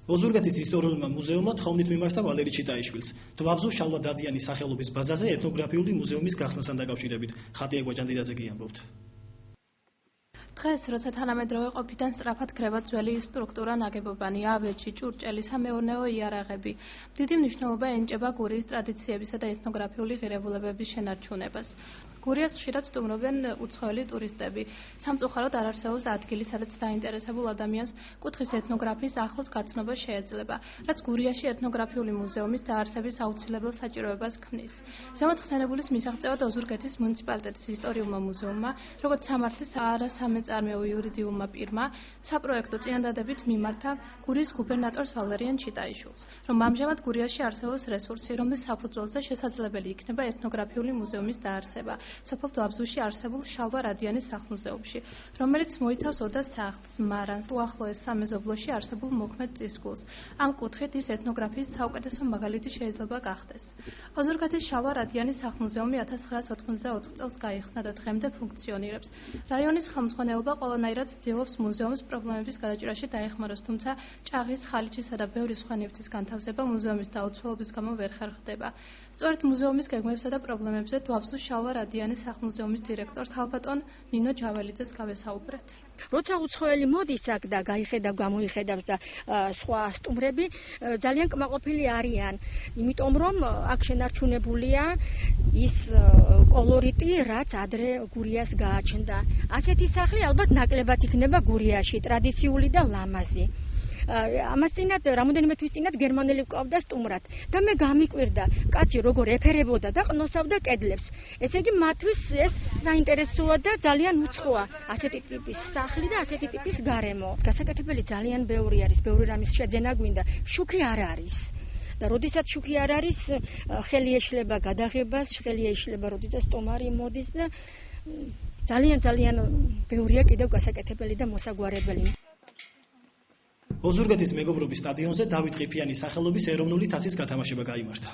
ოზურგეთის ისტორიულმა მუზეუმმა თხოვნით მიმართა ვალერი ჩიტაიშვილს. დვაბზუ შალვა დადიანის სახელობის ბაზაზე ეთნოგრაფიული მუზეუმის გახსნასთან დაკავშირებით. ხატია გვაჭანდიდაძე გიამბობთ. დღეს, როცა თანამედროვე ყოფიდან სწრაფად ქრება ძველი სტრუქტურა ნაგებობანი, ავეჯი, ჭურჭელი, სამეურნეო იარაღები, დიდი მნიშვნელობა ენიჭება გურიის ტრადიციებისა და ეთნოგრაფიული ღირებულებების შენარჩუნებას. გურიას ხშირად სტუმრობენ უცხოელი ტურისტები. სამწუხაროდ არ არსებობს ადგილი, სადაც დაინტერესებულ ადამიანს კუთხის ეთნოგრაფიის ახლოს გაცნობა შეეძლება, რაც გურიაში ეთნოგრაფიული მუზეუმის დაარსების აუცილებელ საჭიროებას ქმნის. ზემოთ ხსენებულის მისაღწევად ოზურგეთის მუნიციპალიტეტის ისტორიულმა მუზეუმმა, როგორც სამართლის არასამეწარმეო იურიდიულმა პირმა, საპროექტო წინადადებით მიმართა გურიის გუბერნატორს ვალერიან ჩიტაიშვილს, რომ ამჟამად გურიაში არსებობს რესურსი, რომლის საფუძველზე შესაძლებელი იქნება ეთნოგრაფიული მუზეუმის დაარსება. სოფელ დვაბზუში არსებულ შალვა რადიანის სახლ-მუზეუმში, რომელიც მოიცავს ოდა სახლს, მარანს, უახლოეს სამეზობლოში არსებულ მოქმედ წისქვილს. ამ კუთხით ის ეთნოგრაფიის საუკეთესო მაგალითი შეიძლება გახდეს. ოზურგეთის შალვა რადიანის სახლ-მუზეუმი 1994 წელს გაიხსნა და დღემდე ფუნქციონირებს. რაიონის ხელმძღვანელობა ყველანაირად ცდილობს მუზეუმს პრობლემების გადაჭრაში დაეხმაროს, თუმცა ჭაღის, ხალიჩისა და ბევრი სხვა ნივთის განთავსება მუზეუმის დაუცველობის გამო ვერ ხერხდება. სწორედ მუზეუმის გეგმებსა და პრობლემებზე დვაბზუს შალვა რადიანის სახლ-მუზეუმის დირექტორს ხალბატონ ნინო ჯაველიძეს გავესაუბრეთ. როცა უცხოელი მოდის აქ და გამოიხედავს და სხვა სტუმრები ძალიან კმაყოფილი არიან, იმიტომ რომ აქ შენარჩუნებულია ის კოლორიტი, რაც ადრე გურიას გააჩნდა. ასეთი სახლი ალბათ ნაკლებად იქნება გურიაში, ტრადიციული და ლამაზი. ამას წინათ რამოდენიმე თვის წინათ გერმანელი ვყავდა სტუმრად და მე გამიკვირდა კაცი როგორ ეფერებოდა და ყნოსავდა კედლებს. ესე იგი მათთვის ეს საინტერესოა და ძალიან უცხოა ასეთი ტიპის სახლი და ასეთი ტიპის გარემო. გასაკეთებელი ძალიან ბევრი არის, ბევრი რამის შეძენა გვინდა, შუქი არ არის. და როდესაც შუქი არ არის, ხელი ეშლება გადაღებას, ხელი ეშლება როდესაც სტუმარი მოდის და ძალიან ბევრია კიდევ გასაკეთებელი და მოსაგვარებელი. ოზურგეთის მეგობრობის სტადიონზე დავით ყიფიანის სახელობის ეროვნული თასის გათამაშება გაიმართა.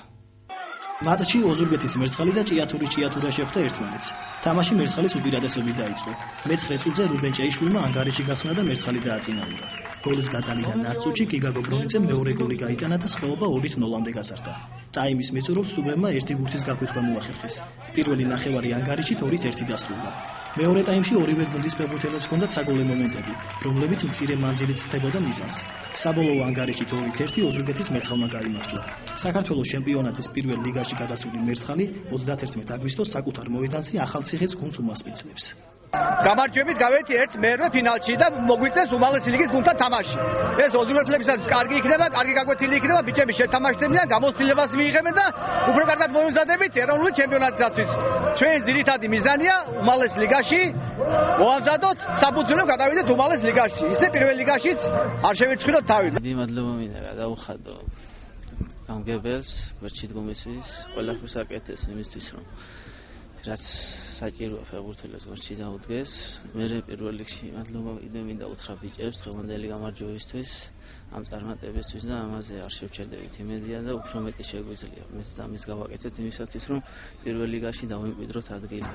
მატჩი ოზურგეთის მერცხალი და ჭიათურის ჭიათურა შეხვდა ერთმანეთს. თამაში მერცხალის უპირატესობით დაიწყო. მე-9 წუთზე რუბენ ჭეიშვილმა ანგარიში გახსნა და მერცხალი დააწინაურა. გოლის გადალიდან ნაცუჩი გიგა გობრონიძემ მეორე გოლი გაიტანა და სხვაობა 2-0-მდე გასარდა. ტაიმის მიწურულს სტუმრებმა ერთი ბურთის გაქვეყვა მოახერხეს. პირველი ნახევარი ანგარიშით 2-1 დასრულდა. მეორე ტაიმში ორივე გუნდის ფეხბურთელებს ჰქონდათ საგოლე მომენტები, რომლებიც მცირე მანძილით ცდებოდა მიზანს. საბოლოო ანგარიშით 2-1 ოზურგეთის მერცხალმა გაიმარჯვა. საქართველოს ჩემპიონატის პირველ ლიგაში გადასული მერცხალი 31 აგვისტოს საკუთარ მოედანზე ახალციხეს გუნდს უმასპინძლებს. გამარჯვებით გავედი ერთ-მერვე ფინალში და მოგვიწევს უმაღლესი ლიგის გუნდთან თამაში. ეს ოზურგეთლებისაც კარგი იქნება, კარგი გაკვეთილი იქნება, ბიჭები შეთამაშდებიან, გამოცდილებას მიიღებენ და უფრო კარგად მოემზადებით ეროვნული ჩემპიონატისათვის. ჩვენი ძირითადი მიზანია უმაღლეს ლიგაში მოამზადოთ, საფუძვლად გადავიდეთ უმაღლეს ლიგაში. ისე პირველ ლიგაშიც არ შევირჩხილოთ თავი. დიდი მადლობა მინდა გადავუხადო გამგებელს, გვერდში დგომისთვის, ყველაფერს აკეთეს იმისთვის, რომ რაც საჭიროა ფეხბურთელებს გვერდში დაუდგეს. მე პირველ რიგში მადლობა კიდევ მინდა უთხრა ბიჭებს დღევანდელი გამარჯვებისთვის, ამ წარმატებისთვის და ამაზე არ შევჩერდებით იმედია და უფრო მეტი შეგვიძლია. მეც და ამის გავაკეთეთ იმისათვის, რომ პირველ ლიგაში დავიმკვიდროთ ადგილი.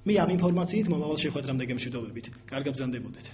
მე ამ ინფორმაციით მომავალ შეხვედრამდე გემშვიდობებით. კარგად ბრძანდებოდეთ.